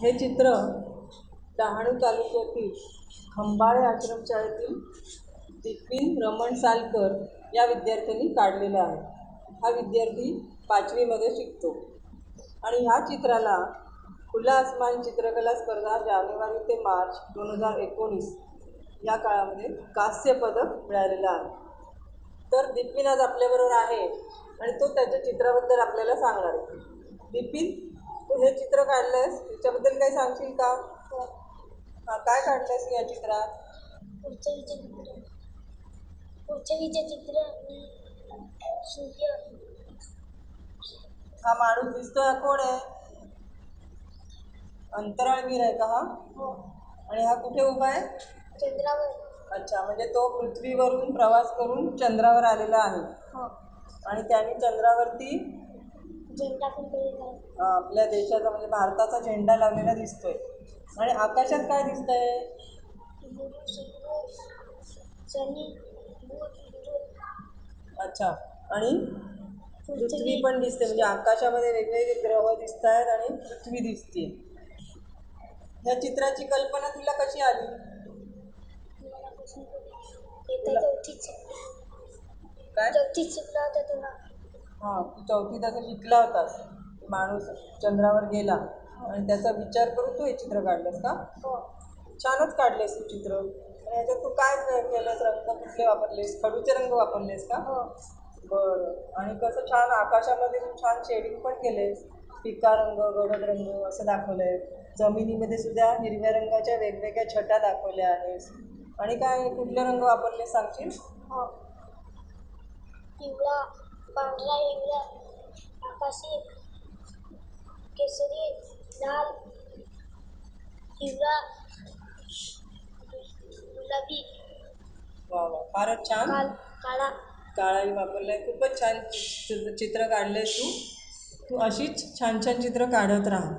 हे चित्र डहाणू तालुक्यातील खंबाळे आश्रमशाळेतील बिपिन रमण सालकर या विद्यार्थ्यांनी काढलेला आहे. हा विद्यार्थी 5वीमध्ये शिकतो आणि ह्या चित्राला खुला आसमान चित्रकला स्पर्धा जानेवारी ते मार्च 2019 या काळामध्ये कांस्य पदक मिळालेलं आहे. तर बिपिन आज आपल्याबरोबर आहे आणि तो त्याच्या चित्राबद्दल आपल्याला सांगणार आहे. बिपिन, तू हे चित्र काढलंयस, त्याच्याबद्दल काही सांगशील का? हां, काय काढलंयस या चित्रात? पृथ्वीचे चित्र सूर्य. हा माणूस दिसतोय, हा कोण आहे? अंतराळवीर आहे का हा? हो. आणि हा कुठे उभा आहे? चंद्रावर. अच्छा, म्हणजे तो पृथ्वीवरून प्रवास करून चंद्रावर आलेला आहे. हो. आणि त्याने चंद्रावरती झेंडा फडकवलेला आहे. आपल्या देशाचा म्हणजे भारताचा झेंडा लावलेला दिसतोय. आणि आकाशात काय दिसतंय? गुरु शुक्र शनी बुध गुरु. अच्छा, आणि पृथ्वी पण दिसते, म्हणजे आकाशामध्ये वेगवेगळे ग्रह दिसत आहेत आणि पृथ्वी दिसते. या चित्राची कल्पना तुला कशी आली? काय? चौथीत शिकला होता तुला. हां, तू चौथीत असं शिकला होतास, माणूस चंद्रावर गेला आणि त्याचा विचार करून तू हे चित्र काढलंस का? हो. छानच काढलेस तू चित्र. आणि याच्यात तू काय केलंस? रंग कुठले वापरलेस? खडूचे रंग वापरलेस का? हो. बरं. आणि कसं छान आकाशामध्ये तू छान शेडिंग पण केलेस. फिका रंग, गडद रंग असं दाखवलंय. जमिनीमध्ये सुद्धा हिरव्या रंगाच्या वेगवेगळ्या छटा दाखवल्या आहेस. आणि काय कुठले रंग वापरले सांगशील? हो. पिवळा, पांढरा, हिरवा, आकाशी, केसरी, लाल, हिरवा, गुलाबी, वा वा, फारच छान. काळा. काळाही वापरलाय. खूपच छान चित्र काढलंय तू. तू अशीच छान छान चित्र काढत राहा.